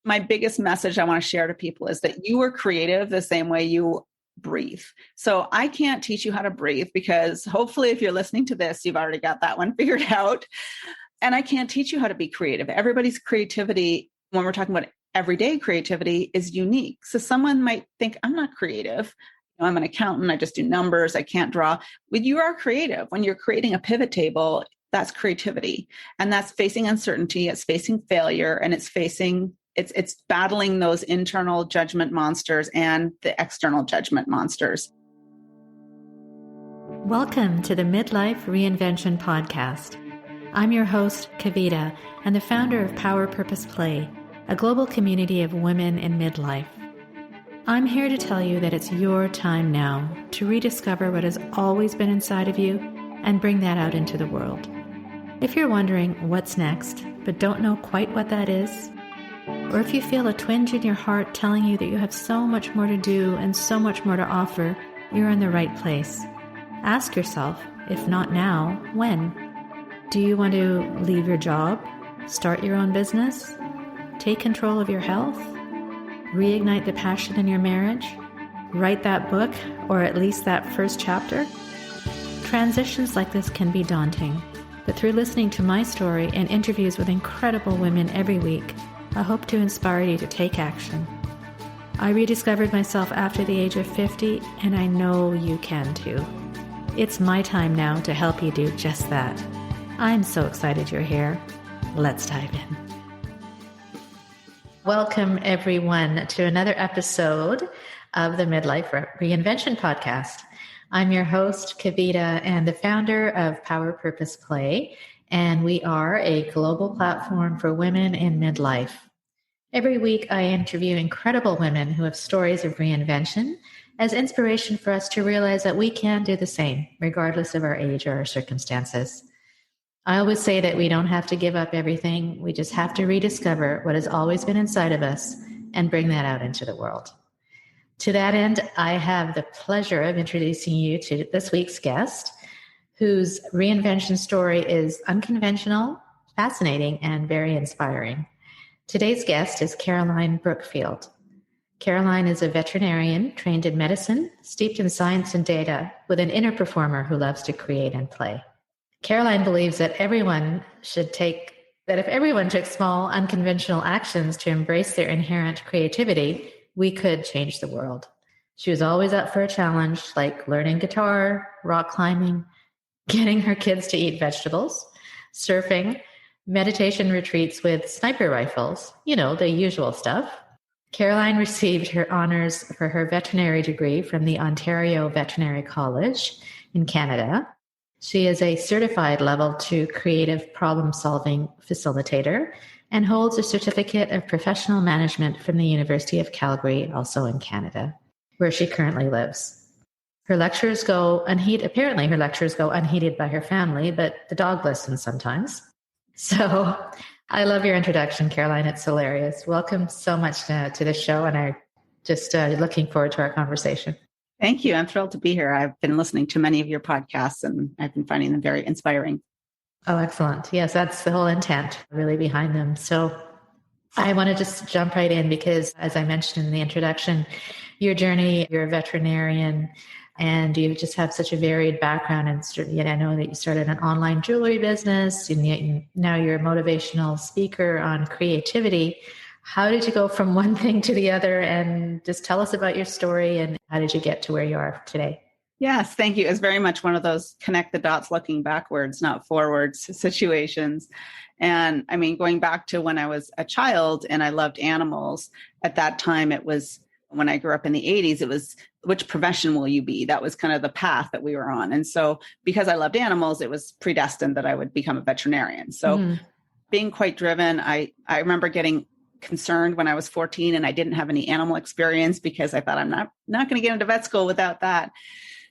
my biggest message I want to share to people is that you are creative the same way you breathe. So I can't teach you how to breathe because hopefully if you're listening to this, you've already got that one figured out. And I can't teach you how to be creative. Everybody's creativity, when we're talking about everyday creativity, is unique. So someone might think, I'm not creative. I'm an accountant. I just do numbers. I can't draw. But you are creative. When you're creating a pivot table, that's creativity. And that's facing uncertainty. It's facing failure. And it's battling those internal judgment monsters and the external judgment monsters. Welcome to the Midlife Reinvention Podcast. I'm your host, Kavita, and the founder of Power Purpose Play, a global community of women in midlife. I'm here to tell you that it's your time now to rediscover what has always been inside of you and bring that out into the world. If you're wondering what's next, but don't know quite what that is, or if you feel a twinge in your heart telling you that you have so much more to do and so much more to offer, you're in the right place. Ask yourself, if not now, when? Do you want to leave your job, start your own business, take control of your health, reignite the passion in your marriage, write that book, or at least that first chapter? Transitions like this can be daunting, but through listening to my story and interviews with incredible women every week, I hope to inspire you to take action. I rediscovered myself after the age of 50, and I know you can too. It's my time now to help you do just that. I'm so excited you're here. Let's dive in. Welcome, everyone, to another episode of the Midlife Reinvention Podcast. I'm your host, Kavita, and the founder of Power Purpose Play, and we are a global platform for women in midlife. Every week, I interview incredible women who have stories of reinvention as inspiration for us to realize that we can do the same, regardless of our age or our circumstances. I always say that we don't have to give up everything. We just have to rediscover what has always been inside of us and bring that out into the world. To that end, I have the pleasure of introducing you to this week's guest, whose reinvention story is unconventional, fascinating, and very inspiring. Today's guest is Caroline Brookfield. Caroline is a veterinarian trained in medicine, steeped in science and data, with an inner performer who loves to create and play. Caroline believes that if everyone took small, unconventional actions to embrace their inherent creativity, we could change the world. She was always up for a challenge like learning guitar, rock climbing, getting her kids to eat vegetables, surfing, meditation retreats with sniper rifles, the usual stuff. Caroline received her honors for her veterinary degree from the Ontario Veterinary College in Canada. She is a certified level 2 creative problem-solving facilitator and holds a certificate of professional management from the University of Calgary, also in Canada, where she currently lives. Her lectures go unheeded by her family, but the dog listens sometimes. So I love your introduction, Caroline. It's hilarious. Welcome so much to the show, and I'm just looking forward to our conversation. Thank you. I'm thrilled to be here. I've been listening to many of your podcasts and I've been finding them very inspiring. Oh, excellent. Yes, that's the whole intent really behind them. So I want to just jump right in because, as I mentioned in the introduction, your journey, you're a veterinarian and you just have such a varied background. And I know that you started an online jewelry business and now you're a motivational speaker on creativity. How did you go from one thing to the other? And just tell us about your story and how did you get to where you are today? Yes, thank you. It's very much one of those connect the dots looking backwards, not forwards situations. And I mean, going back to when I was a child and I loved animals, at that time, it was when I grew up in the 80s, it was which profession will you be? That was kind of the path that we were on. And so because I loved animals, it was predestined that I would become a veterinarian. So being quite driven, I remember getting concerned when I was 14 and I didn't have any animal experience because I thought I'm not going to get into vet school without that.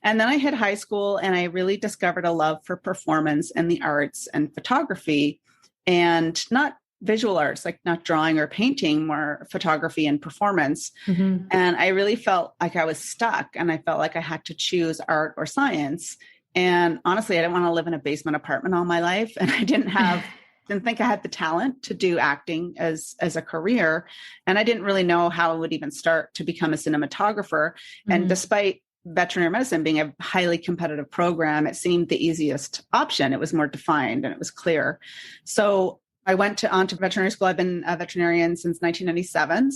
And then I hit high school and I really discovered a love for performance and the arts and photography and not visual arts, like not drawing or painting, more photography and performance. Mm-hmm. And I really felt like I was stuck and I felt like I had to choose art or science. And honestly, I didn't want to live in a basement apartment all my life. And I didn't have didn't think I had the talent to do acting as a career. And I didn't really know how I would even start to become a cinematographer. And despite veterinary medicine being a highly competitive program, it seemed the easiest option. It was more defined and it was clear. So I went on to veterinary school. I've been a veterinarian since 1997,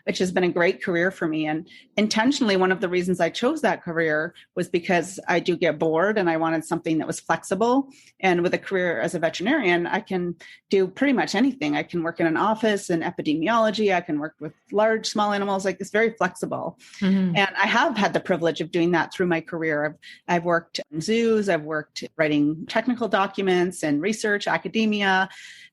which has been a great career for me. And intentionally, one of the reasons I chose that career was because I do get bored and I wanted something that was flexible. And with a career as a veterinarian, I can do pretty much anything. I can work in an office in epidemiology. I can work with large, small animals. Like, it's very flexible. And I have had the privilege of doing that through my career. I've worked in zoos. I've worked writing technical documents and research, academia.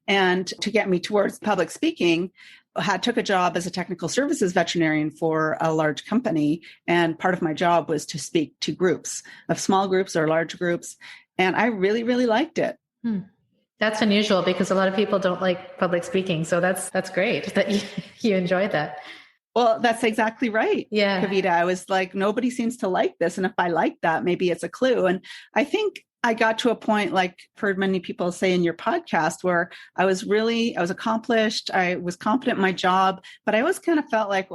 And to get me towards public speaking, I took a job as a technical services veterinarian for a large company. And part of my job was to speak to groups of small groups or large groups. And I really, really liked it. That's unusual because a lot of people don't like public speaking. So that's great that you enjoyed that. Well, that's exactly right. Yeah. Kavita, I was like, nobody seems to like this. And if I like that, maybe it's a clue. And I think I got to a point, like I've heard many people say in your podcast, where I was accomplished. I was confident in my job, but I always kind of felt like,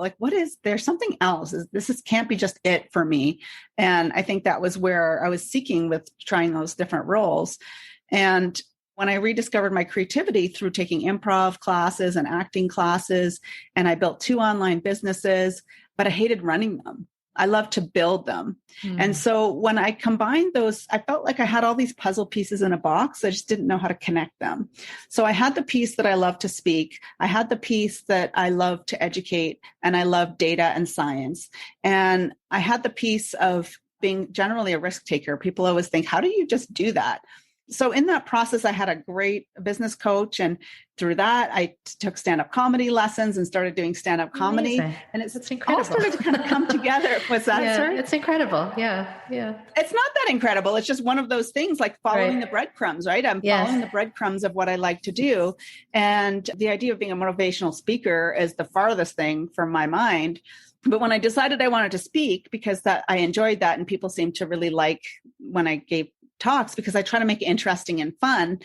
there's something else. This can't be just it for me. And I think that was where I was seeking with trying those different roles. And when I rediscovered my creativity through taking improv classes and acting classes, and I built 2 online businesses, but I hated running them. I love to build them. And so when I combined those, I felt like I had all these puzzle pieces in a box. I just didn't know how to connect them. So I had the piece that I love to speak. I had the piece that I love to educate, and I love data and science. And I had the piece of being generally a risk taker. People always think, how do you just do that? So in that process, I had a great business coach. And through that, I took stand-up comedy lessons and started doing stand-up comedy. Amazing. And it's incredible. All started to kind of come together. Was that, sorry? It's incredible. Yeah. It's not that incredible. It's just one of those things, like following the breadcrumbs, right? I'm following the breadcrumbs of what I like to do. And the idea of being a motivational speaker is the farthest thing from my mind. But when I decided I wanted to speak, because I enjoyed that, and people seemed to really like when I gave talks, because I try to make it interesting and fun,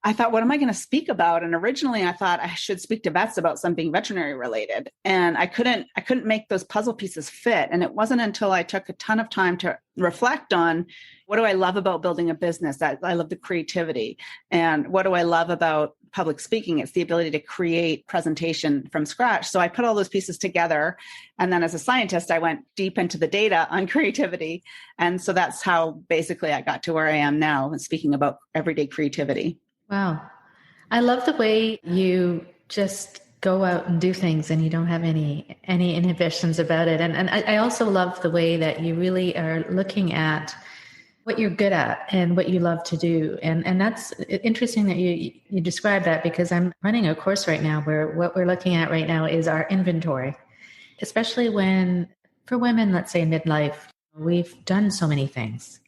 I thought, what am I going to speak about? And originally I thought I should speak to vets about something veterinary related. And I couldn't make those puzzle pieces fit. And it wasn't until I took a ton of time to reflect on, what do I love about building a business? That I love the creativity. And what do I love about public speaking? It's the ability to create presentation from scratch. So I put all those pieces together. And then as a scientist, I went deep into the data on creativity. And so that's how basically I got to where I am now, speaking about everyday creativity. Wow. I love the way you just go out and do things and you don't have any inhibitions about it. And I also love the way that you really are looking at what you're good at and what you love to do. And that's interesting that you describe that, because I'm running a course right now where what we're looking at right now is our inventory, especially when, for women, let's say midlife, we've done so many things.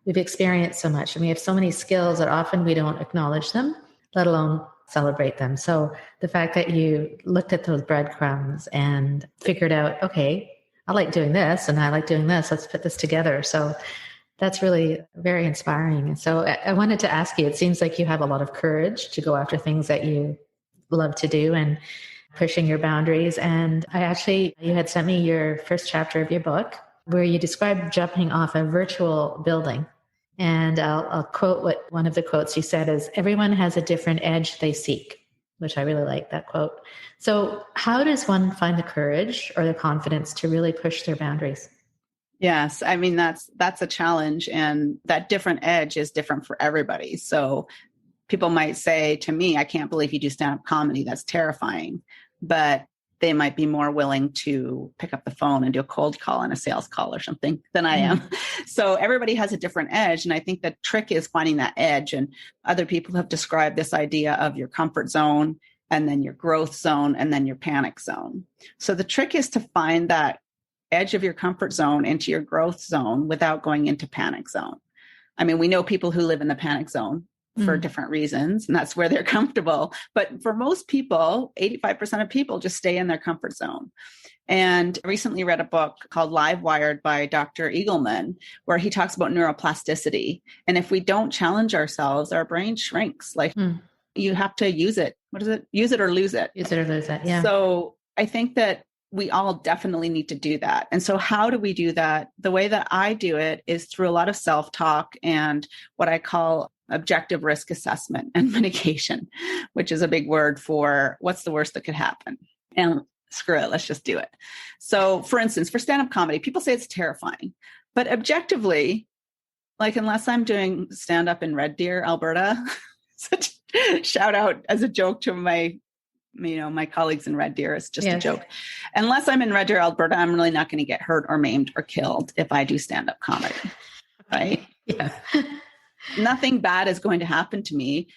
We've experienced so much, and we have so many skills that often we don't acknowledge them, let alone celebrate them. So the fact that you looked at those breadcrumbs and figured out, okay, I like doing this and I like doing this, let's put this together. So that's really very inspiring. And so I wanted to ask you, it seems like you have a lot of courage to go after things that you love to do and pushing your boundaries. And you had sent me your first chapter of your book, where you described jumping off a virtual building. And I'll quote one of the quotes you said is, everyone has a different edge they seek, which I really like that quote. So how does one find the courage or the confidence to really push their boundaries? Yes. I mean, that's a challenge, and that different edge is different for everybody. So people might say to me, I can't believe you do stand-up comedy. That's terrifying. But they might be more willing to pick up the phone and do a cold call and a sales call or something than I am. So everybody has a different edge. And I think the trick is finding that edge. And other people have described this idea of your comfort zone, and then your growth zone, and then your panic zone. So the trick is to find that edge of your comfort zone into your growth zone without going into panic zone. I mean, we know people who live in the panic zone for different reasons, and that's where they're comfortable. But for most people, 85% of people just stay in their comfort zone. And I recently read a book called Live Wired by Dr. Eagleman, where he talks about neuroplasticity. And if we don't challenge ourselves, our brain shrinks. you have to use it. What is it? Use it or lose it. Use it or lose it. Yeah. So I think that we all definitely need to do that. And so how do we do that? The way that I do it is through a lot of self-talk and what I call objective risk assessment and mitigation, which is a big word for what's the worst that could happen. And screw it, let's just do it. So for instance, for stand-up comedy, people say it's terrifying, but objectively, like unless I'm doing stand-up in Red Deer, Alberta, such shout out as a joke to my colleagues in Red Deer, it's just a joke. Unless I'm in Red Deer, Alberta, I'm really not going to get hurt or maimed or killed if I do stand-up comedy, right? Yeah. Nothing bad is going to happen to me.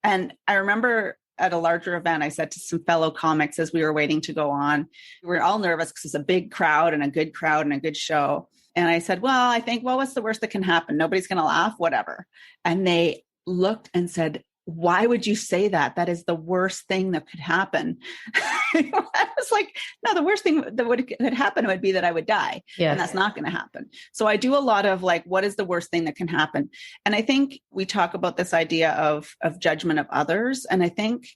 And I remember at a larger event, I said to some fellow comics as we were waiting to go on, we were all nervous because it's a big crowd and a good show. And I said, well, what's the worst that can happen? Nobody's going to laugh, whatever. And they looked and said, why would you say that? That is the worst thing that could happen. I was like, no, the worst thing that could happen would be that I would die. Yes. And that's not going to happen. So I do a lot of like, what is the worst thing that can happen? And I think we talk about this idea of judgment of others. And I think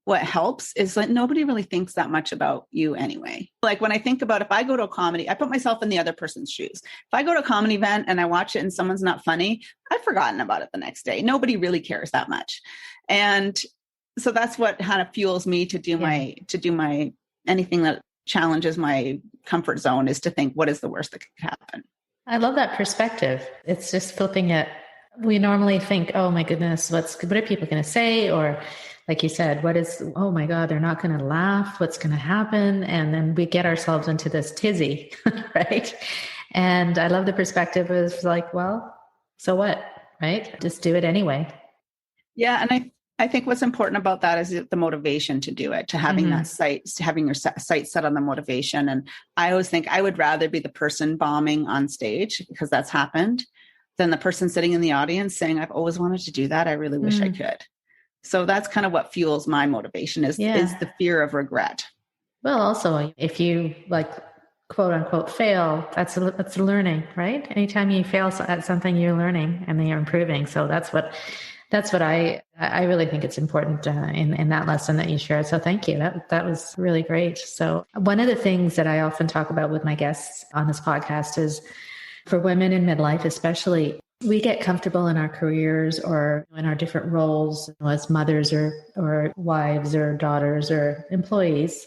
what helps is that nobody really thinks that much about you anyway. Like when I think about if I go to a comedy, I put myself in the other person's shoes. If I go to a comedy event and I watch it and someone's not funny, I've forgotten about it the next day. Nobody really cares that much. And so that's what kind of fuels me to do my anything that challenges my comfort zone is to think, what is the worst that could happen? I love that perspective. It's just flipping it. We normally think, oh my goodness, what are people going to say? Or like you said, oh my God, they're not going to laugh. What's going to happen? And then we get ourselves into this tizzy, right? And I love the perspective is like, well, so what, right? Just do it anyway. Yeah. And I think what's important about that is the motivation to do it, to having that having your sight set on the motivation. And I always think I would rather be the person bombing on stage because that's happened than the person sitting in the audience saying, I've always wanted to do that. I really wish I could. So that's kind of what fuels my motivation is the fear of regret. Well, also, if you like, quote unquote, fail, that's learning, right? Anytime you fail at something, you're learning and then you're improving. So that's what I really think it's important in that lesson that you shared. So thank you. That was really great. So one of the things that I often talk about with my guests on this podcast is for women in midlife, especially, we get comfortable in our careers or in our different roles as mothers or wives or daughters or employees.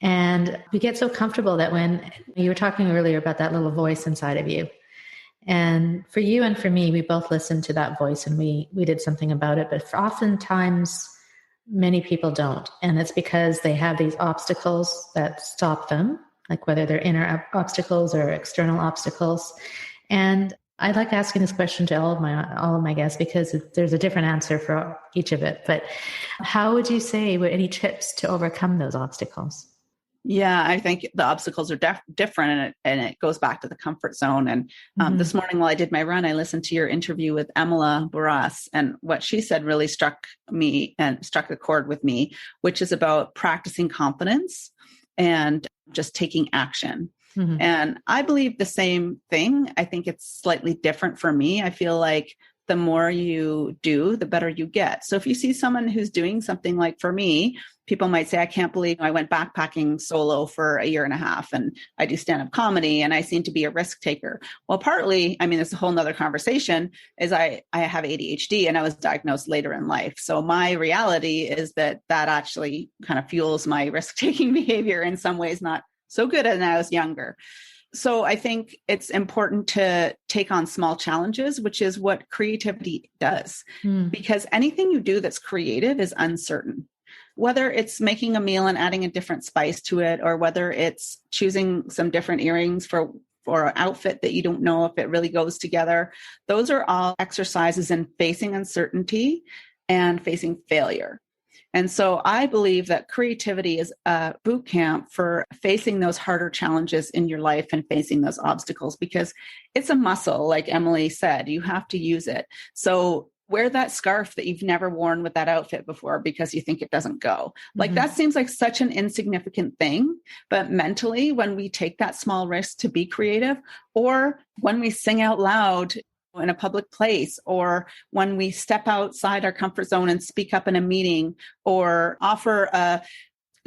And we get so comfortable that when you were talking earlier about that little voice inside of you, and for you and for me, we both listened to that voice and we did something about it. But oftentimes, many people don't. And it's because they have these obstacles that stop them, like whether they're inner obstacles or external obstacles. And I like asking this question to all of my guests because there's a different answer for each of it. But how would you say, what any tips to overcome those obstacles? Yeah, I think the obstacles are different and it goes back to the comfort zone. And this morning while I did my run, I listened to your interview with Emila Barras, and what she said really struck me and struck a chord with me, which is about practicing confidence and just taking action. And I believe the same thing. I think it's slightly different for me. I feel like the more you do, the better you get. So if you see someone who's doing something like for me, people might say, I can't believe I went backpacking solo for a year and a half and I do stand-up comedy and I seem to be a risk taker. Well, partly, I mean, it's a whole nother conversation, is I have ADHD and I was diagnosed later in life. So my reality is that actually kind of fuels my risk-taking behavior in some ways, not so good as when I was younger. So I think it's important to take on small challenges, which is what creativity does. Because anything you do that's creative is uncertain. Whether it's making a meal and adding a different spice to it, or whether it's choosing some different earrings for an outfit that you don't know if it really goes together. Those are all exercises in facing uncertainty and facing failure. And so I believe that creativity is a boot camp for facing those harder challenges in your life and facing those obstacles, because it's a muscle, like Emily said, you have to use it. So wear that scarf that you've never worn with that outfit before because you think it doesn't go. Like that seems like such an insignificant thing, but mentally, when we take that small risk to be creative, or when we sing out loud, in a public place, or when we step outside our comfort zone and speak up in a meeting, or offer a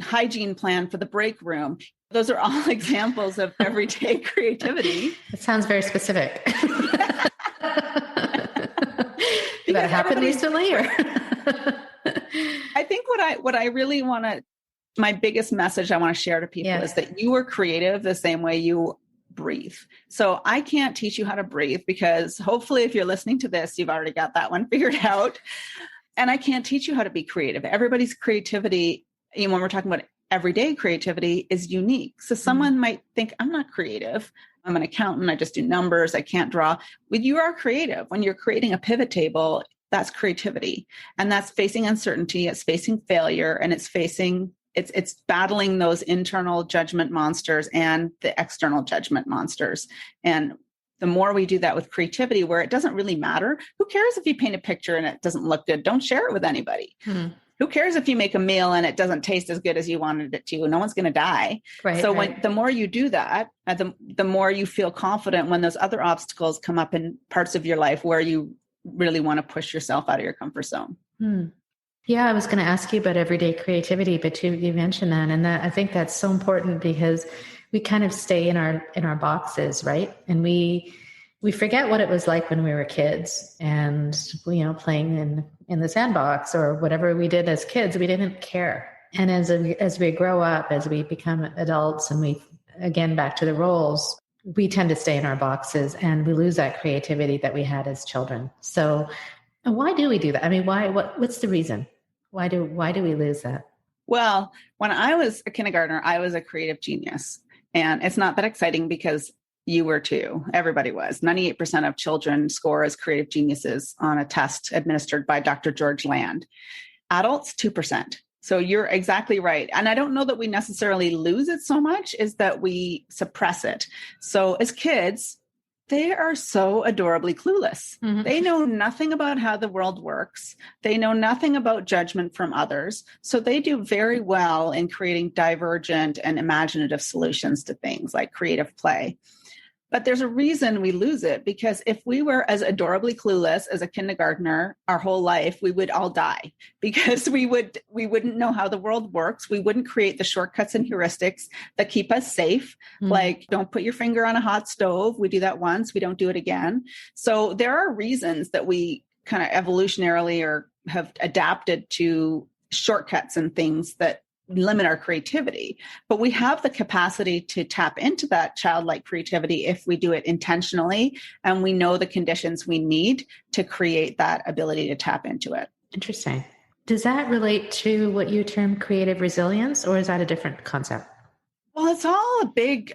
hygiene plan for the break room. Those are all examples of everyday creativity. It sounds very specific. Did that happen recently? Or? I think what I really want to, my biggest message I want to share to people is that you are creative the same way you breathe. So I can't teach you how to breathe, because hopefully if you're listening to this, you've already got that one figured out. And I can't teach you how to be creative. Everybody's creativity, when we're talking about everyday creativity, is unique. So someone might think, I'm not creative. I'm an accountant. I just do numbers. I can't draw. When you are creative, when you're creating a pivot table, that's creativity. And that's facing uncertainty. It's facing failure, and it's battling those internal judgment monsters and the external judgment monsters. And the more we do that with creativity, where it doesn't really matter, who cares if you paint a picture and it doesn't look good? Don't share it with anybody. Who cares if you make a meal and it doesn't taste as good as you wanted it to? No one's going to die. Right, so the more you do that, the more you feel confident when those other obstacles come up in parts of your life where you really want to push yourself out of your comfort zone. Yeah, I was going to ask you about everyday creativity, but you mentioned that, and that I think that's so important, because we kind of stay in our boxes, right? And we forget what it was like when we were kids, and playing in the sandbox or whatever we did as kids. We didn't care. And as we grow up, as we become adults, and we, again, back to the roles, we tend to stay in our boxes, and we lose that creativity that we had as children. So why do we do that? I mean, what's the reason? Why do we lose that? Well, when I was a kindergartner, I was a creative genius. And it's not that exciting, because you were too. Everybody was. 98% of children score as creative geniuses on a test administered by Dr. George Land. Adults, 2%. So you're exactly right. And I don't know that we necessarily lose it so much, is that we suppress it. So as kids, they are so adorably clueless. They know nothing about how the world works. They know nothing about judgment from others. So they do very well in creating divergent and imaginative solutions to things like creative play. But there's a reason we lose it, because if we were as adorably clueless as a kindergartner our whole life, we would all die, because we wouldn't know how the world works. We wouldn't create the shortcuts and heuristics that keep us safe. Like, don't put your finger on a hot stove. We do that once, we don't do it again. So there are reasons that we kind of evolutionarily or have adapted to shortcuts and things that limit our creativity, but we have the capacity to tap into that childlike creativity if we do it intentionally, and we know the conditions we need to create that ability to tap into it. Interesting. Does that relate to what you term creative resilience, or is that a different concept? Well, it's all a big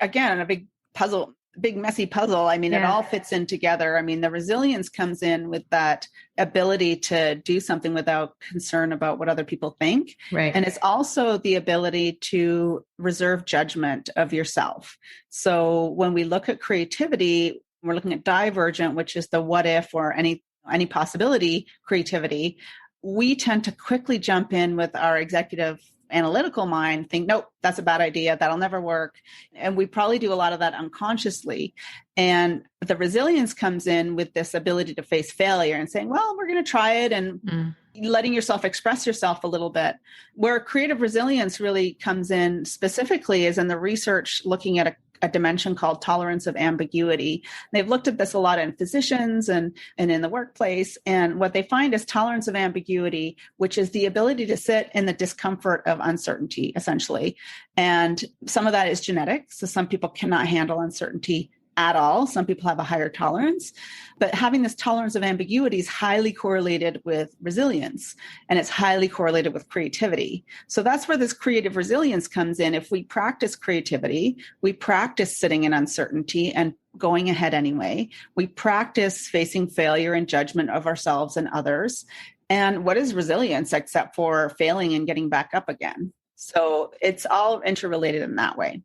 puzzle, big messy puzzle. I mean, It all fits in together. I mean, the resilience comes in with that ability to do something without concern about what other people think. Right. And it's also the ability to reserve judgment of yourself. So when we look at creativity, we're looking at divergent, which is the what if or any possibility creativity. We tend to quickly jump in with our executive analytical mind, think, nope, that's a bad idea. That'll never work. And we probably do a lot of that unconsciously. And the resilience comes in with this ability to face failure and saying, well, we're going to try it, and letting yourself express yourself a little bit. Where creative resilience really comes in specifically is in the research looking at a dimension called tolerance of ambiguity. They've looked at this a lot in physicians and in the workplace. And what they find is tolerance of ambiguity, which is the ability to sit in the discomfort of uncertainty, essentially. And some of that is genetic. So some people cannot handle uncertainty at all. Some people have a higher tolerance, but having this tolerance of ambiguity is highly correlated with resilience, and it's highly correlated with creativity. So that's where this creative resilience comes in. If we practice creativity, we practice sitting in uncertainty and going ahead anyway. We practice facing failure and judgment of ourselves and others. And what is resilience except for failing and getting back up again? So it's all interrelated in that way.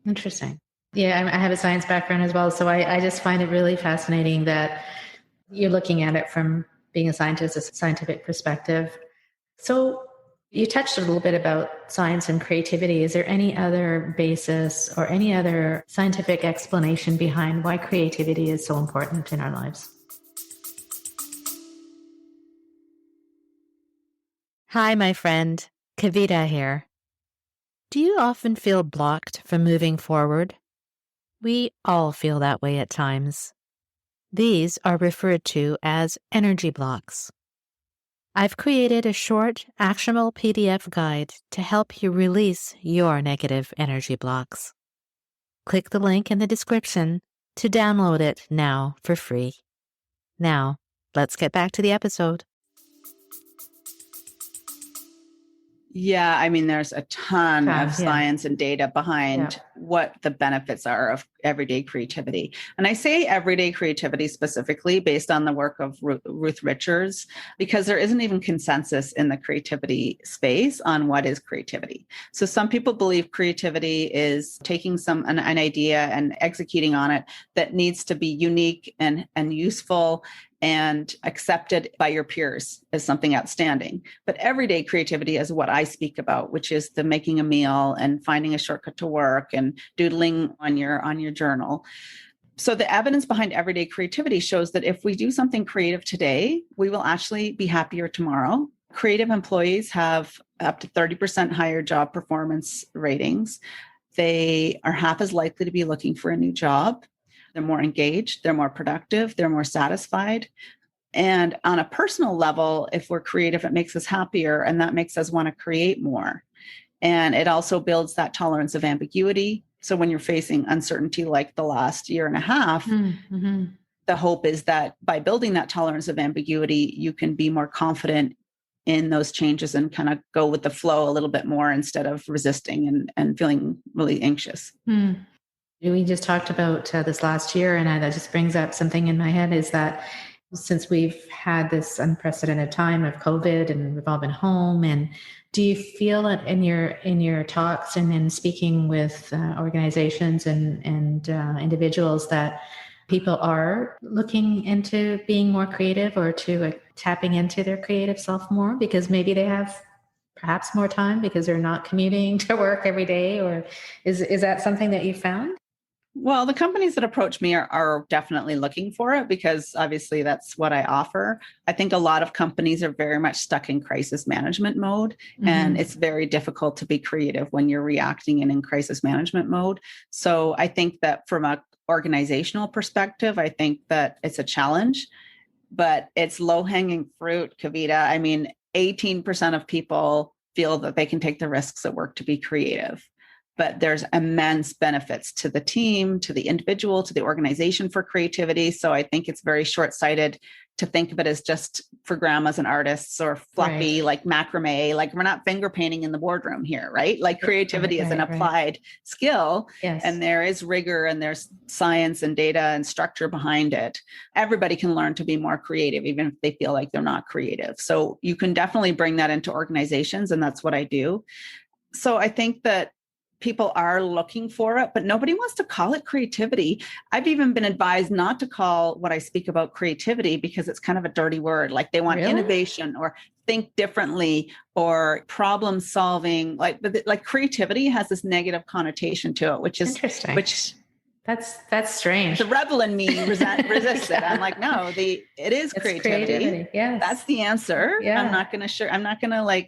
Interesting. Yeah, I have a science background as well. So I just find it really fascinating that you're looking at it from being a scientist, a scientific perspective. So You touched a little bit about science and creativity. Is there any other basis or any other scientific explanation behind why creativity is so important in our lives? Hi, my friend. Kavita here. Do you often feel blocked from moving forward? We all feel that way at times. These are referred to as energy blocks. I've created a short, actionable PDF guide to help you release your negative energy blocks. Click the link in the description to download it now for free. Now, let's get back to the episode. Yeah, I mean, there's a ton of science and data behind what the benefits are of everyday creativity. And I say everyday creativity specifically based on the work of Ruth Richards, because there isn't even consensus in the creativity space on what is creativity. So some people believe creativity is taking an idea and executing on it that needs to be unique and useful and accepted by your peers as something outstanding. But everyday creativity is what I speak about, which is the making a meal and finding a shortcut to work and doodling on your journal. So the evidence behind everyday creativity shows that if we do something creative today, we will actually be happier tomorrow. Creative employees have up to 30% higher job performance ratings. They are half as likely to be looking for a new job. They're more engaged, they're more productive, they're more satisfied. And on a personal level, if we're creative, it makes us happier, and that makes us want to create more. And it also builds that tolerance of ambiguity. So when you're facing uncertainty like the last year and a half, the hope is that by building that tolerance of ambiguity, you can be more confident in those changes and kind of go with the flow a little bit more instead of resisting and feeling really anxious. We just talked about this last year, and that just brings up something in my head, is that since we've had this unprecedented time of COVID and we've all been home, and do you feel it in your talks and in speaking with organizations and individuals that people are looking into being more creative or to tapping into their creative self more because maybe they have perhaps more time because they're not commuting to work every day? Or is that something that you found? Well, the companies that approach me are definitely looking for it because obviously that's what I offer. I think a lot of companies are very much stuck in crisis management mode, and it's very difficult to be creative when you're reacting and in crisis management mode. So I think that from an organizational perspective, I think that it's a challenge, but it's low-hanging fruit, Kavita. I mean, 18% of people feel that they can take the risks at work to be creative. But there's immense benefits to the team, to the individual, to the organization for creativity. So I think it's very short-sighted to think of it as just for grandmas and artists or fluffy, like macrame. Like we're not finger painting in the boardroom here, right? Like creativity is an applied skill, and there is rigor and there's science and data and structure behind it. Everybody can learn to be more creative, even if they feel like they're not creative. So you can definitely bring that into organizations, and that's what I do. So I think that people are looking for it, but nobody wants to call it creativity. I've even been advised not to call what I speak about creativity because it's kind of a dirty word. Like they want innovation or think differently or problem solving. Like creativity has this negative connotation to it, which is interesting. That's strange. The rebel in me resists it. I'm like, no, it is creativity. Yes. That's the answer. Yeah. I'm not going to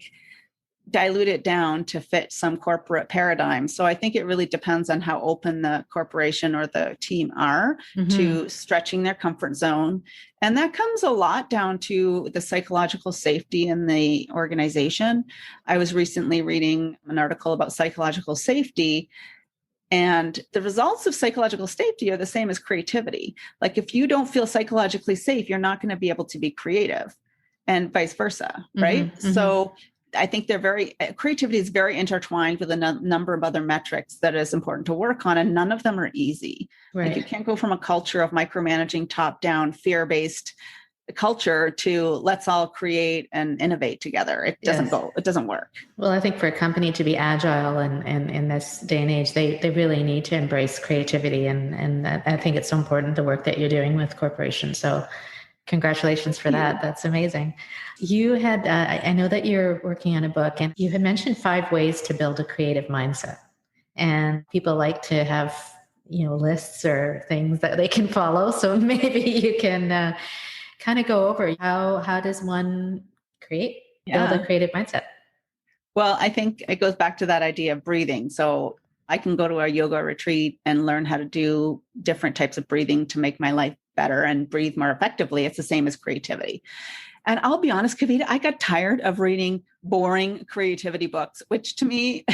dilute it down to fit some corporate paradigm. So I think it really depends on how open the corporation or the team are to stretching their comfort zone. And that comes a lot down to the psychological safety in the organization. I was recently reading an article about psychological safety, and the results of psychological safety are the same as creativity. Like if you don't feel psychologically safe, you're not going to be able to be creative, and vice versa, right? So I think creativity is very intertwined with a number of other metrics that is important to work on, and none of them are easy. Right. Like you can't go from a culture of micromanaging, top-down, fear-based culture to let's all create and innovate together. It doesn't work. Well, I think for a company to be agile and in this day and age, they really need to embrace creativity. And I think it's so important, the work that you're doing with corporations. So Congratulations for that. That's amazing. You had, I know that you're working on a book, and you had mentioned 5 ways to build a creative mindset. And people like to have, lists or things that they can follow. So maybe you can kind of go over how does one build a creative mindset? Well, I think it goes back to that idea of breathing. So I can go to a yoga retreat and learn how to do different types of breathing to make my life better and breathe more effectively. It's the same as creativity. And I'll be honest, Kavita, I got tired of reading boring creativity books, which to me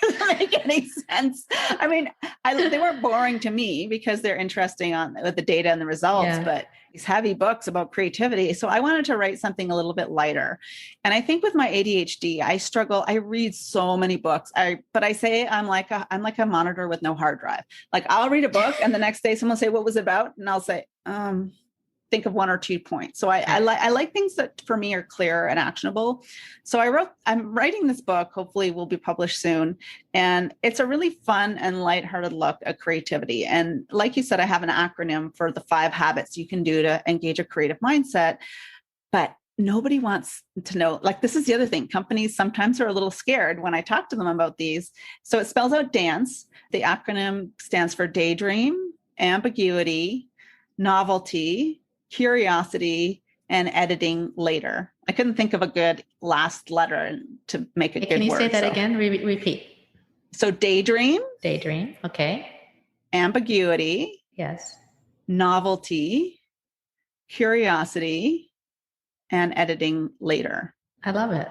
doesn't make any sense. I mean, they weren't boring to me because they're interesting with the data and the results, but these heavy books about creativity. So I wanted to write something a little bit lighter. And I think with my ADHD, I struggle. I read so many books. But I say I'm like a monitor with no hard drive. Like I'll read a book and the next day someone will say, what was it about? And I'll say, think of 1 or 2 points. So I like things that for me are clear and actionable. So I'm writing this book, hopefully will be published soon. And it's a really fun and lighthearted look at creativity. And like you said, I have an acronym for the 5 habits you can do to engage a creative mindset, but nobody wants to know, like, this is the other thing. Companies sometimes are a little scared when I talk to them about these. So it spells out dance. The acronym stands for daydream, ambiguity, novelty, curiosity, and editing later. I couldn't think of a good last letter to make a good word. Can you say that again? Repeat. So daydream. Daydream. Okay. Ambiguity. Yes. Novelty, curiosity, and editing later. I love it.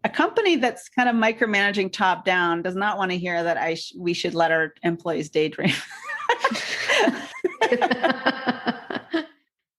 A company that's kind of micromanaging top down does not want to hear that we should let our employees daydream.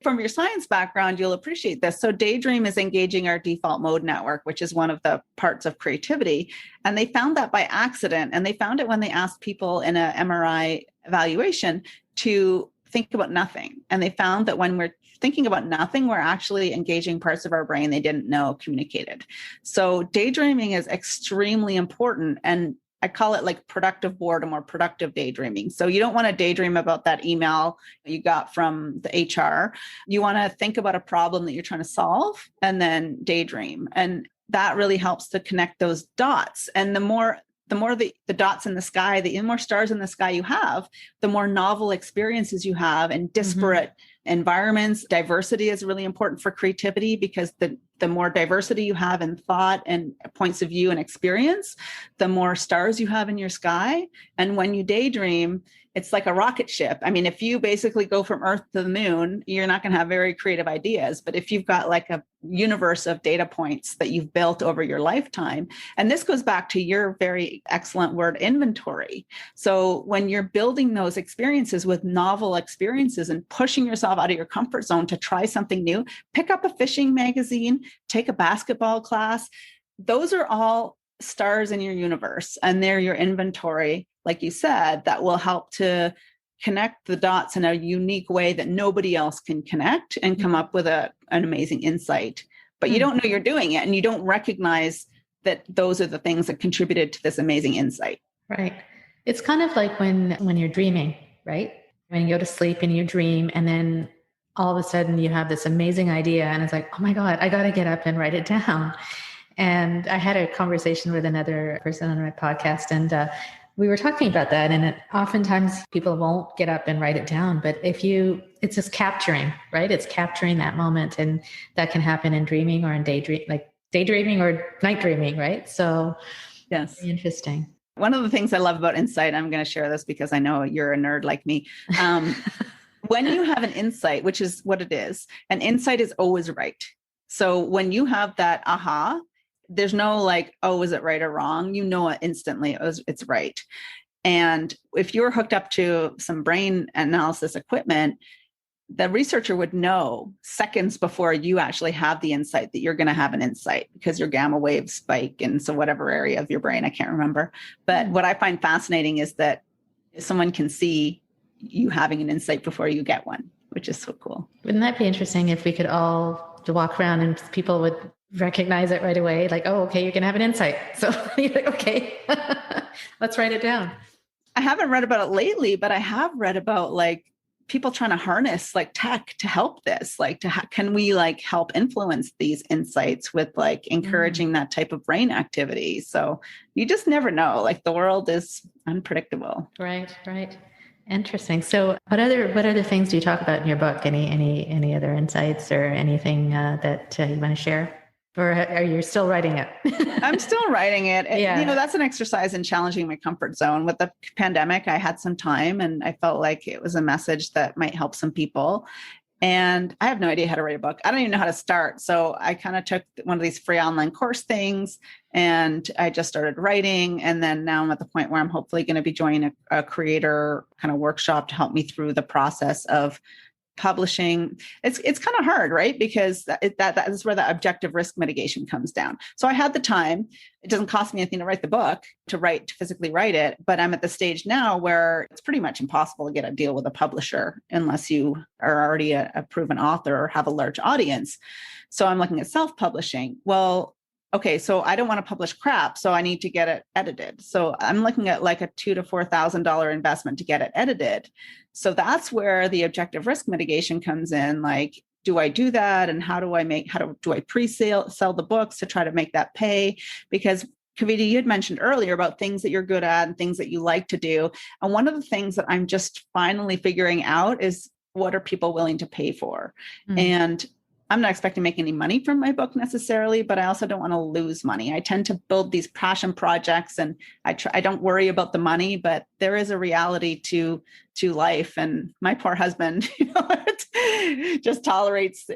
From your science background, you'll appreciate this. So daydream is engaging our default mode network, which is one of the parts of creativity. And they found that by accident. And they found it when they asked people in an MRI evaluation to think about nothing. And they found that when we're thinking about nothing, we're actually engaging parts of our brain they didn't know communicated. So daydreaming is extremely important. And I call it like productive boredom or productive daydreaming. So you don't want to daydream about that email you got from the HR. You want to think about a problem that you're trying to solve and then daydream. And that really helps to connect those dots. And the more the dots in the sky, the more stars in the sky you have, the more novel experiences you have and disparate environments. Diversity is really important for creativity because the more diversity you have in thought and points of view and experience, the more stars you have in your sky. And when you daydream, it's like a rocket ship. I mean, if you basically go from Earth to the moon, you're not going to have very creative ideas. But if you've got like a universe of data points that you've built over your lifetime, and this goes back to your very excellent word, inventory. So when you're building those experiences with novel experiences and pushing yourself out of your comfort zone to try something new, pick up a fishing magazine, take a basketball class. Those are all stars in your universe, and they're your inventory, like you said, that will help to connect the dots in a unique way that nobody else can connect and come up with an amazing insight. But you don't know you're doing it, and you don't recognize that those are the things that contributed to this amazing insight. Right. It's kind of like when you're dreaming, right? When you go to sleep and you dream, and then all of a sudden you have this amazing idea, and it's like, oh my God, I got to get up and write it down. And I had a conversation with another person on my podcast, and we were talking about that. And oftentimes people won't get up and write it down, but it's just capturing, right? It's capturing that moment, and that can happen in dreaming or in daydreaming or night dreaming, right? So yes, interesting. One of the things I love about insight, I'm going to share this because I know you're a nerd like me. When you have an insight, which is what it is, an insight is always right. So when you have that aha, there's no like, oh, is it right or wrong? You know it instantly, it's right. And if you're hooked up to some brain analysis equipment, the researcher would know seconds before you actually have the insight that you're going to have an insight because your gamma waves spike in so whatever area of your brain, I can't remember. But what I find fascinating is that someone can see you having an insight before you get one, which is so cool. Wouldn't that be interesting if we could all walk around and people would recognize it right away? Like, oh, okay, you're going to have an insight. So you're like, okay, let's write it down. I haven't read about it lately, but I have read about like people trying to harness like tech to help this, like can we like help influence these insights with like encouraging that type of brain activity? So you just never know, like the world is unpredictable. Right. Interesting. So what other things do you talk about in your book? Any other insights or anything that you want to share? Or are you still writing it? I'm still writing it. Yeah. You know, that's an exercise in challenging my comfort zone. With the pandemic, I had some time and I felt like it was a message that might help some people. And I have no idea how to write a book. I don't even know how to start. So I kind of took one of these free online course things and I just started writing. And then now I'm at the point where I'm hopefully going to be joining a creator kind of workshop to help me through the process of publishing. It's kind of hard, right? Because that is where the objective risk mitigation comes down. So I had the time. It doesn't cost me anything to write the book, to physically write it. But I'm at the stage now where it's pretty much impossible to get a deal with a publisher unless you are already a proven author or have a large audience. So I'm looking at self-publishing. Well, okay, so I don't want to publish crap, so I need to get it edited. So I'm looking at like a $2,000 to $4,000 investment to get it edited. So that's where the objective risk mitigation comes in. Like, do I do that? And how do I pre-sell the books to try to make that pay? Because Kavita, you had mentioned earlier about things that you're good at and things that you like to do. And one of the things that I'm just finally figuring out is what are people willing to pay for? And I'm not expecting to make any money from my book necessarily, but I also don't want to lose money. I tend to build these passion projects and I don't worry about the money, but there is a reality to life. And my poor husband, just tolerates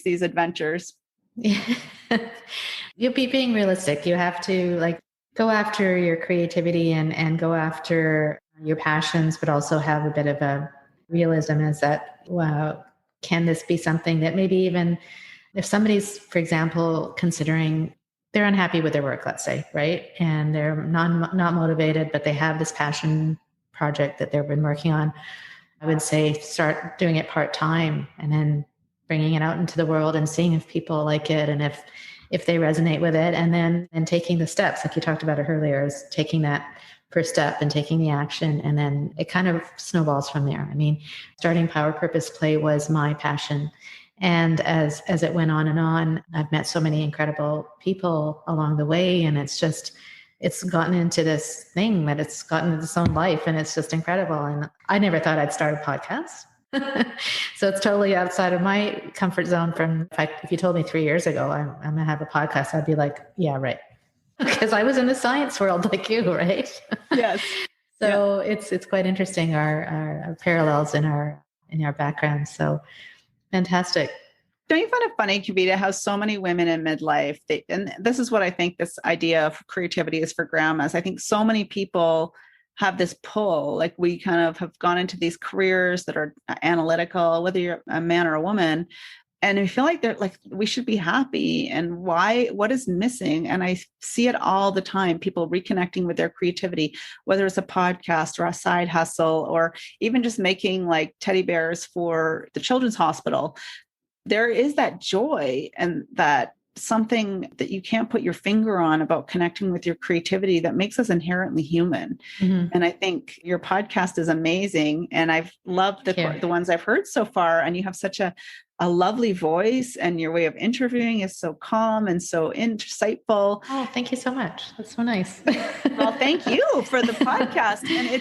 these adventures. You'll be being realistic. You have to like go after your creativity and go after your passions, but also have a bit of a realism as that, wow, can this be something that maybe even if somebody's, for example, considering they're unhappy with their work, let's say, right? And they're not motivated, but they have this passion project that they've been working on. I would say start doing it part-time and then bringing it out into the world and seeing if people like it and if they resonate with it, and then taking the steps, like you talked about it earlier, is taking that first step and taking the action, and then it kind of snowballs from there. I mean, starting Power Purpose Play was my passion. And as it went on, I've met so many incredible people along the way, and it's gotten into this thing that it's gotten into its own life, and it's just incredible. And I never thought I'd start a podcast. So it's totally outside of my comfort zone. In fact, if you told me 3 years ago, I'm going to have a podcast, I'd be like, yeah, right. Because I was in the science world like you, right? Yes. So yeah. It's quite interesting, our parallels in our backgrounds. So fantastic. Don't you find it funny, Kavita, how so many women in midlife, and this is what I think this idea of creativity is for grandmas. I think so many people have this pull, like we kind of have gone into these careers that are analytical, whether you're a man or a woman. And I feel like they're like, we should be happy. And what is missing? And I see it all the time, people reconnecting with their creativity, whether it's a podcast or a side hustle, or even just making like teddy bears for the children's hospital. There is that joy and that something that you can't put your finger on about connecting with your creativity that makes us inherently human. Mm-hmm. And I think your podcast is amazing. And I've loved the ones I've heard so far. And you have such a lovely voice, and your way of interviewing is so calm and so insightful. Oh, thank you so much. That's so nice. Well, thank you for the podcast. And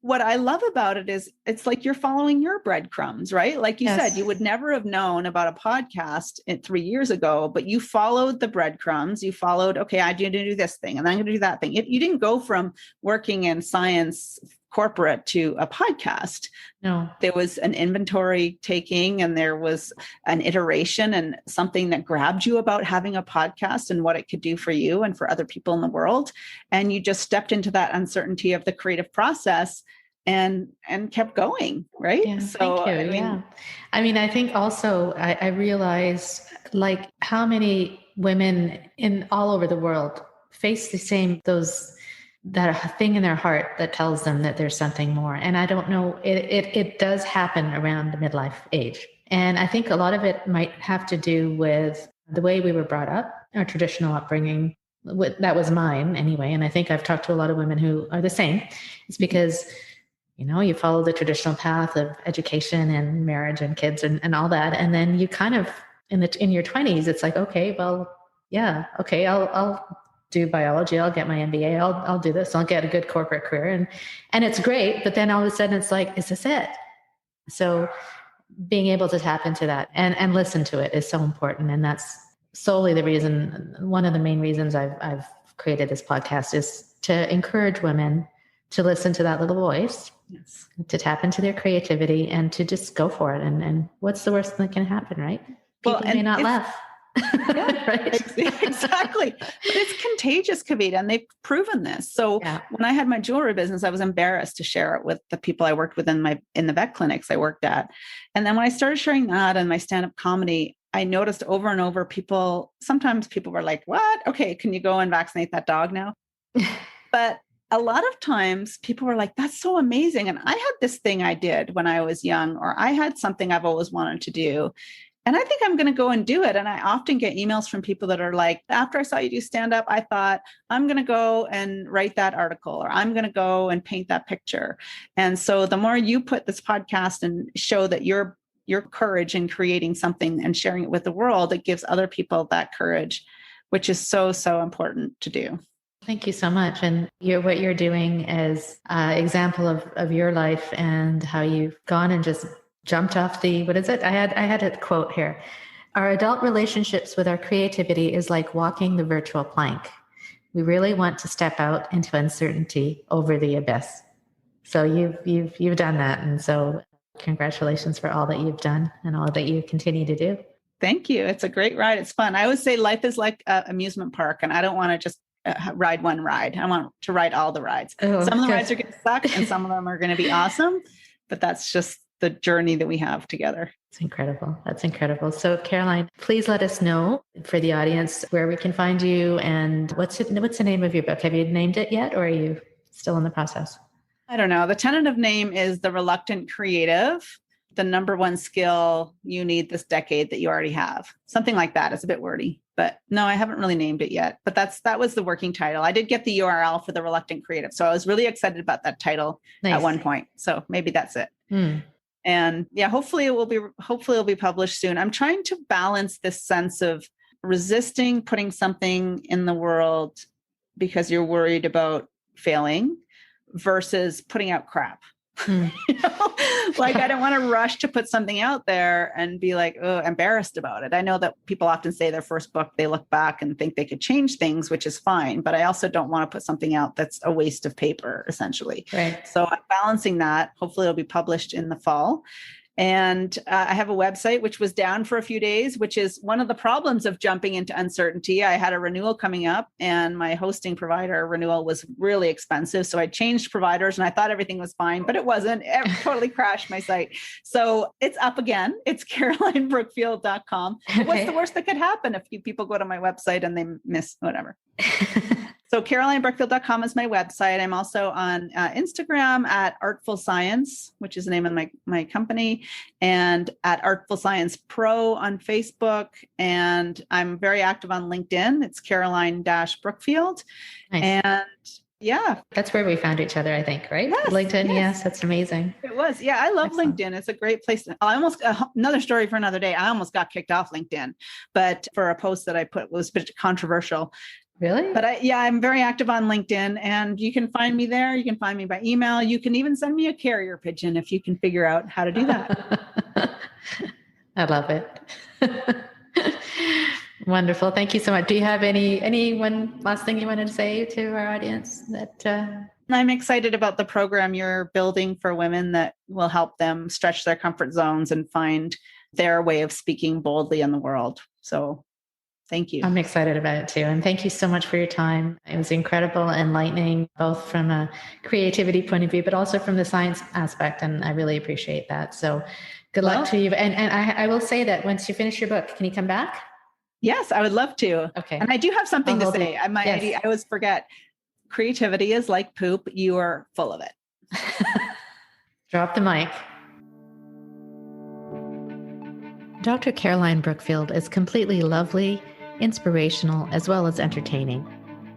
what I love about it is it's like you're following your breadcrumbs, right? Like you said, you would never have known about a podcast 3 years ago, but you followed the breadcrumbs. You followed, okay, I'm going to do this thing and I'm going to do that thing. You didn't go from working in science corporate to a podcast. No, there was an inventory taking, and there was an iteration and something that grabbed you about having a podcast and what it could do for you and for other people in the world. And you just stepped into that uncertainty of the creative process and kept going. Right. Yeah, so, thank you. I mean, I think also I realized like how many women all over the world face that thing in their heart that tells them that there's something more. And I don't know, it does happen around the midlife age. And I think a lot of it might have to do with the way we were brought up, our traditional upbringing. That was mine anyway. And I think I've talked to a lot of women who are the same. It's because you follow the traditional path of education and marriage and kids and all that. And then you kind of, in your 20s, it's like, okay, well, yeah, okay, I'll do biology. I'll get my MBA. I'll do this. I'll get a good corporate career. And it's great. But then all of a sudden it's like, is this it? So being able to tap into that and listen to it is so important. And that's solely the reason, one of the main reasons I've created this podcast is to encourage women to listen to that little voice, yes, to tap into their creativity and to just go for it. And what's the worst thing that can happen, right? People may not laugh. Yeah, right. Exactly. But it's contagious, Kavita, and they've proven this. So when I had my jewelry business, I was embarrassed to share it with the people I worked with in the vet clinics I worked at. And then when I started sharing that and my stand-up comedy, I noticed over and over sometimes people were like, what? Okay, can you go and vaccinate that dog now? But a lot of times people were like, that's so amazing. And I had this thing I did when I was young, or I had something I've always wanted to do. And I think I'm going to go and do it. And I often get emails from people that are like, after I saw you do stand up, I thought I'm going to go and write that article, or I'm going to go and paint that picture. And so the more you put this podcast and show that your courage in creating something and sharing it with the world, it gives other people that courage, which is so, so important to do. Thank you so much. And what you're doing is an example of your life and how you've gone and just jumped off what is it? I had a quote here. Our adult relationships with our creativity is like walking the virtual plank. We really want to step out into uncertainty over the abyss. So you've done that. And so congratulations for all that you've done and all that you continue to do. Thank you. It's a great ride. It's fun. I always say life is like an amusement park, and I don't want to just ride one ride. I want to ride all the rides. Oh, some of the rides are going to suck and some of them are going to be awesome, but that's just the journey that we have together. It's incredible. That's incredible. So Caroline, please let us know for the audience where we can find you and what's the name of your book? Have you named it yet, or are you still in the process? I don't know. The tentative name is The Reluctant Creative, the number one skill you need this decade that you already have. Something like that. It's a bit wordy, but no, I haven't really named it yet, but that was the working title. I did get the URL for The Reluctant Creative. So I was really excited about that title at one point. So maybe that's it. And yeah, hopefully it'll be published soon. I'm trying to balance this sense of resisting putting something in the world because you're worried about failing versus putting out crap. Like I don't want to rush to put something out there and be like, oh, embarrassed about it. I know that people often say their first book, they look back and think they could change things, which is fine. But I also don't want to put something out that's a waste of paper, essentially. Right. So I'm balancing that. Hopefully it'll be published in the fall. And I have a website, which was down for a few days, which is one of the problems of jumping into uncertainty. I had a renewal coming up and my hosting provider renewal was really expensive. So I changed providers and I thought everything was fine, but it wasn't. It totally crashed my site. So it's up again. It's carolinebrookfield.com. What's the worst that could happen if people go to my website and they miss whatever? So carolinebrookfield.com is my website. I'm also on Instagram at Artful Science, which is the name of my company, and at Artful Science Pro on Facebook. And I'm very active on LinkedIn. It's Caroline-Brookfield. Nice. And yeah. That's where we found each other, I think, right? Yes, LinkedIn. Yes, that's amazing. It was. Yeah, I love Excellent. LinkedIn. It's a great place. Another story for another day. I almost got kicked off LinkedIn, but for a post that I put was a bit controversial. Really? But I'm very active on LinkedIn and you can find me there. You can find me by email. You can even send me a carrier pigeon if you can figure out how to do that. I love it. Wonderful. Thank you so much. Do you have any one last thing you wanted to say to our audience that, I'm excited about the program you're building for women that will help them stretch their comfort zones and find their way of speaking boldly in the world. So thank you. I'm excited about it too. And thank you so much for your time. It was incredible, enlightening, both from a creativity point of view, but also from the science aspect. And I really appreciate that. So good luck to you. And I will say that once you finish your book, can you come back? Yes, I would love to. Okay. And I do have something to say. I always forget. Creativity is like poop. You are full of it. Drop the mic. Dr. Caroline Brookfield is completely lovely, inspirational, as well as entertaining.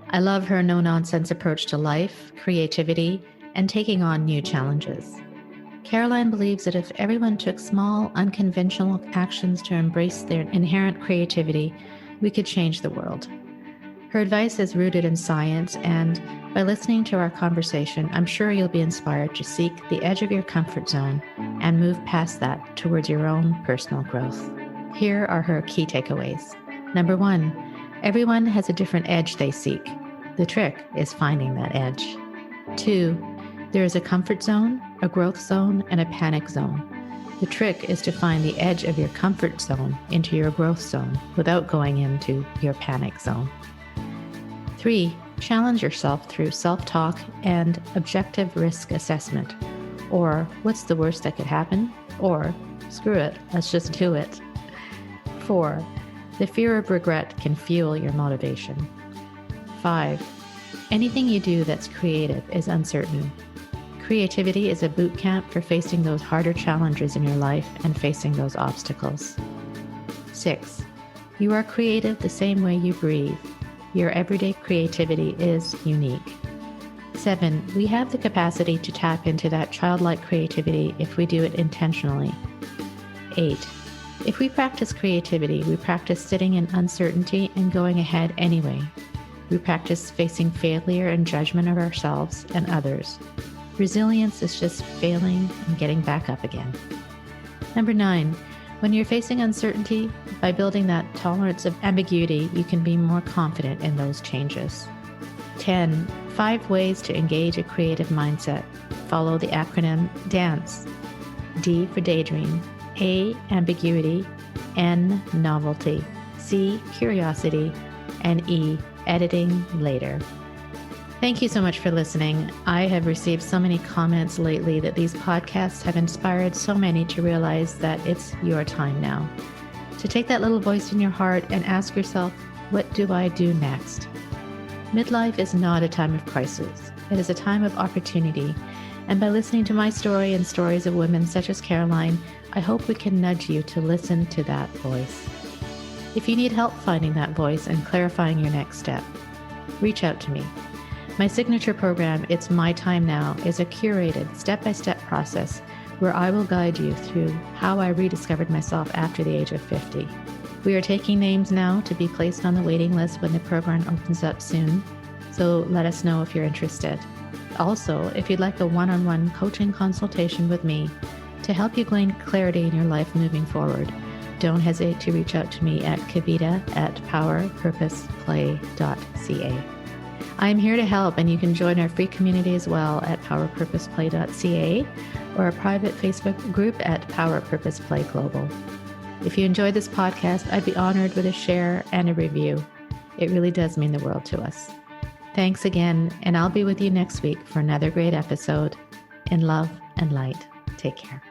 I love her no-nonsense approach to life, creativity, and taking on new challenges. Caroline believes that if everyone took small, unconventional actions to embrace their inherent creativity, we could change the world. Her advice is rooted in science, and by listening to our conversation, I'm sure you'll be inspired to seek the edge of your comfort zone and move past that towards your own personal growth. Here are her key takeaways. Number 1, everyone has a different edge they seek. The trick is finding that edge. 2, there is a comfort zone, a growth zone, and a panic zone. The trick is to find the edge of your comfort zone into your growth zone without going into your panic zone. 3, challenge yourself through self-talk and objective risk assessment. Or, what's the worst that could happen? Or, screw it, let's just do it. 4, the fear of regret can fuel your motivation. 5, anything you do that's creative is uncertain. Creativity is a boot camp for facing those harder challenges in your life and facing those obstacles. 6, you are creative the same way you breathe. Your everyday creativity is unique. 7, we have the capacity to tap into that childlike creativity if we do it intentionally. 8, if we practice creativity, we practice sitting in uncertainty and going ahead anyway. We practice facing failure and judgment of ourselves and others. Resilience is just failing and getting back up again. Number 9, when you're facing uncertainty, by building that tolerance of ambiguity, you can be more confident in those changes. 10, 5 ways to engage a creative mindset. Follow the acronym DANCE. D for daydream, A, ambiguity, N, novelty, C, curiosity, and E, editing later. Thank you so much for listening. I have received so many comments lately that these podcasts have inspired so many to realize that it's your time now. To take that little voice in your heart and ask yourself, what do I do next? Midlife is not a time of crisis. It is a time of opportunity. And by listening to my story and stories of women such as Caroline, I hope we can nudge you to listen to that voice. If you need help finding that voice and clarifying your next step, reach out to me. My signature program, It's My Time Now, is a curated step-by-step process where I will guide you through how I rediscovered myself after the age of 50. We are taking names now to be placed on the waiting list when the program opens up soon, so let us know if you're interested. Also, if you'd like a one-on-one coaching consultation with me to help you gain clarity in your life moving forward, don't hesitate to reach out to me at kavita@powerpurposeplay.ca. I'm here to help, and you can join our free community as well at powerpurposeplay.ca or a private Facebook group at Power Purpose Play Global. If you enjoyed this podcast, I'd be honored with a share and a review. It really does mean the world to us. Thanks again, and I'll be with you next week for another great episode. In love and light, take care.